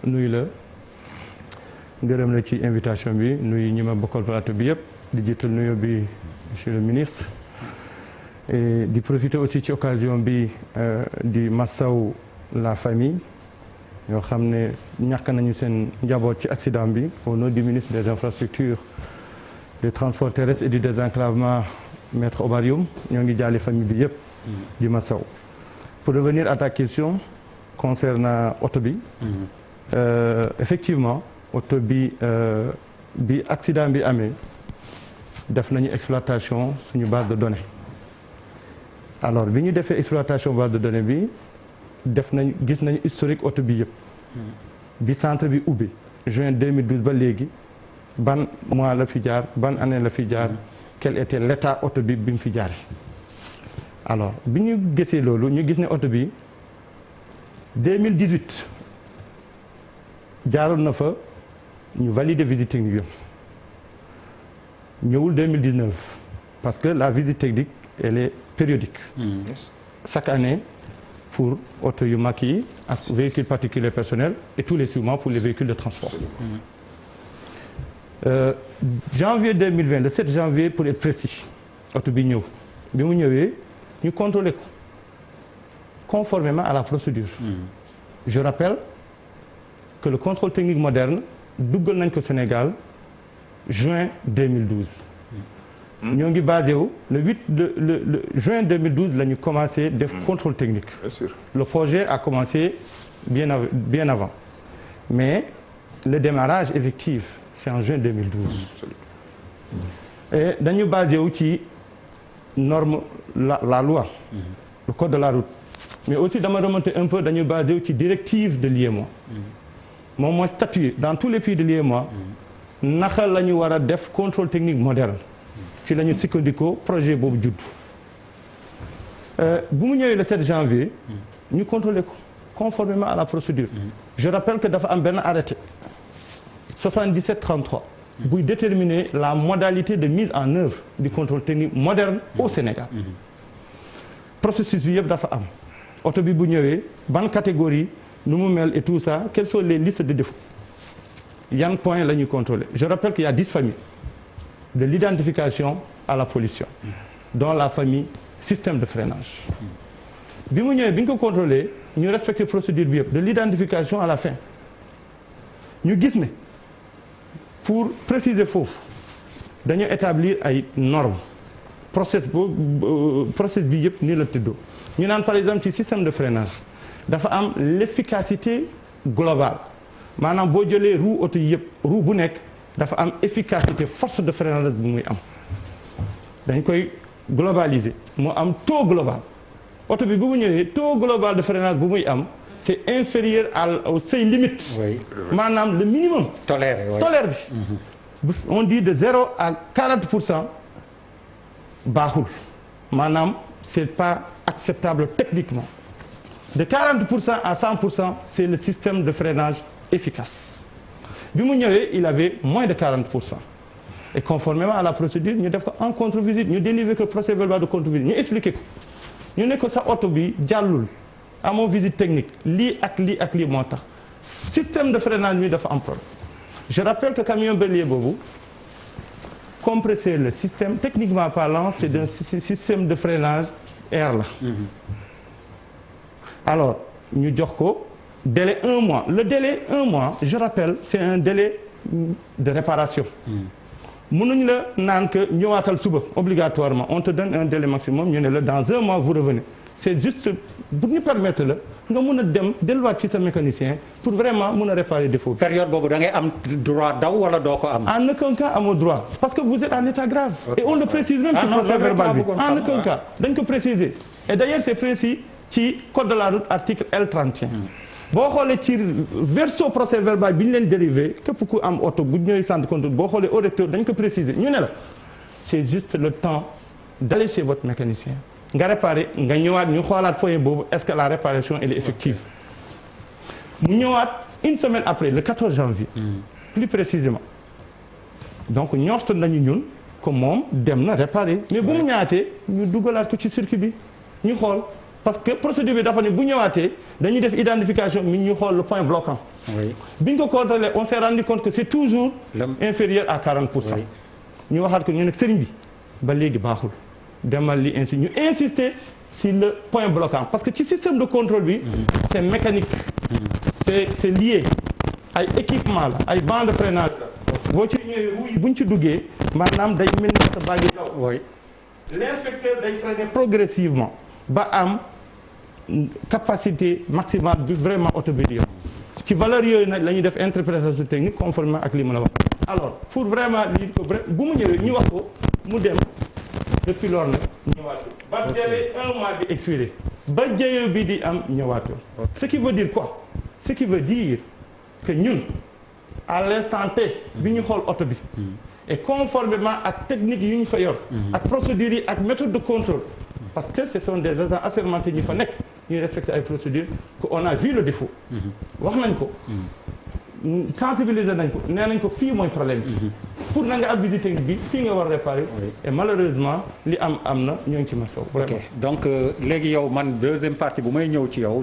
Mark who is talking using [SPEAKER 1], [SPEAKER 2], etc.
[SPEAKER 1] nuyu la gërëm la ci invitation bi nuyu ñi ma bokkal plateau bi yëpp di jiital nuyu bi monsieur le ministre et di profiter aussi ci occasion bi di massaw la famille yoo xam ne ñàkk nañu seen njaboot ci accident bi au nom du ministre des infrastructures des transports terrestres et du désenclavement maître Oumar Youm ñoo ngi jaale famille bi yëpp di massaw. Pour revenir à ta question concernant oto bi effectivement oto bi bi accident bi amee def nañu exploitation suñu base de données alors bi ñu defee exploitation base de données bi def nañ gis nañu historique oto bi yëpp bi centre bi ubbi juin 2012 ba léegi ban mois la fi jaar ban année la fi jaar quel était l'état oto bi mu fi jaaree alors bi ñu gisee loolu ñu gis ne oto bi 2018 jaaroon na fa ñu valider visite technique yëpp ñëwul 2019 parce que la visite technique elle est périodique. Chaque année pour oto yu mag yi ak véhicules particuliers personnels et tous les 6 mois pour les véhicules de transport. Janvier 2020 le 7 janvier pour être précis oto bi ñëw bi mu ñëwee ñu contrôler ko conformément à la procédure. Je rappelle que le contrôle technique moderne duggal nañ ko Sénégal juin 2012. ñoo ngi basé wu le juin 2012 la ñu commencé def contrôle technique. Bien sûr. Le projet a commencé bien avant mais le démarrage effectif c'est en juin 2012. Et dañu basé wu ci norme la loi. Le code de la route. Mais aussi dama remonter un peu dañu basé wu ci directive de l'UEMOA. moom mooy statuer dans tous les pays de l'UEMOA naka la ñu war a def contrôle technique moderne ci la ñu sukkandikoo projet boobu judd bu mu ñëwee le 7 janvier ñu contrôler ko conformément à la procédure. Je rappelle que dafa am benn arrêté 77-33 buy déterminer la modalité de mise en œuvre du contrôle technique moderne au Sénégal. Processus bi yëpp dafa am oto bi bu ñëwee ban catégorie nu mu mel et tout ça quelles sont les listes de défauts yan point la ñuy contrôler. Je rappelle qu'il y a 10 familles de l'identification à la pollution dont la famille système de freinage. Bi mu ñëwee bi ñu ko contrôler ñu respecter procédure bi yëpp de l'identification à la fin ñu gis ne pour préciser foofu dañu établir ay normes process bi yëpp nii la tëddoo ñu naan par exemple ci système de freinage dafa am l'efficacité globale maanaam boo jëlee roue oto yi yëpp roue bu nekk dafa am efficacité force de freinage bu muy am dañ koy globaliser mu am taux global oto bi bu mu ñëwee taux global de freinage bu muy am c'est inférieur au seuil limite. maanaam le minimum toléré bi on dit de 0 à 40% baaxul maanaam c'est pas acceptable techniquement. De 40% à 100% c'est le système de freinage efficace bi mu ñëwee il avait moins de 40% et conformément à la procédure ñu def ko en contre-visite ñu délivrer que procès verbal de contre-visite ñu expliquer ko ñu ne ko sa oto bi jàllul amoo visite technique lii ak lii moo tax système de freinage mi dafa am problème. Je rappelle que camion bélier boobu compresseur le système techniquement parlant c'est un système de freinage air la. Alors ñu jox ko délai 1 mois le délai 1 mois je rappelle c'est un délai de réparation. mënuñ la naan que ñëwaatal suba obligatoirement on te donne un délai maximum ñu ne la dans 1 mois vous revenez c'est juste pour ñu permettre la nga mun a dem delluwaat ci sa mécanicien pour vraiment mun a réparer défaut bi. Période boobu da ngay am droit daw wala doo ko am. En aucun cas amoo droit parce que vous êtes en état grave. Et on le précise même ci procès verbal bi en aucun cas dañ ko préciser et d'ailleurs c'est précis ci code de la route article L31. boo xoolee ci verso procès verbal bi ñu leen dérivé képp ku am oto bu ñëwee centre contrôle boo xoolee au recteur dañ ko préciser ñu ne la c'est juste le temps d'aller chez votre mécanicien nga réparer nga ñëwaat ñu xoolaat point boobu est-ce que la réparation elle est effective mu ñëwaat une semaine après le 14 janvier plus précisément donc ñort nañu ñun que moom dem na réparer mais bu mu ñëwaatee ñu dugalaat ko ci circuit bi ñu xool parce que procédure bi dafa ne bu ñëwaatee dañuy def identification mi ñu xool le point bloquant bi ñu ko contrôlé on s'est rendu compte que c'est toujours inférieur à 40%. ñu waxaat ko ñu ne sëriñ bi ba léegi baaxul demal li ainsi ñu insister sur le point bloquant parce que ci système de contrôle bi c'est mécanique c'est lié ay équipement la ay bancs de freinage la boo ci ñëwee wuy buñ ci duggee maanaam day mel ni oto baa ngi daw l'inspecteur day freiner progressivement ba am capacité maximale bi vraiment oto bi di yow ci valeur yooyu nag la ñuy def interprétation technique conformément ak li mën a wax alors pour vraiment lii ko bu mu ñëwee ñu wax ko mu dem depuis lors nag ñëwaatu ba délai 1 mois bi expiré ba jëyo bi di am ñëwaatu ce qui veut dire quoi ce qui veut dire que ñun à l'instant T bi ñu xool oto bi et conformément ak technique yu ñu fa yor ak procédures yi ak méthode de contrôle parce que ce sont des agents assermentés ñi fa nekk ñuy respecter ay procédures que on a vu le défaut wax nañ ko sensibiliser nañ ko nee nañ ko fii mooy problème bi pour na nga am visite technique bi fii nga war a réparer et malheureusement li am na ñoo ngi ci masaw
[SPEAKER 2] ok donc léegi yow man deuxième partie bu may ñëw ci yow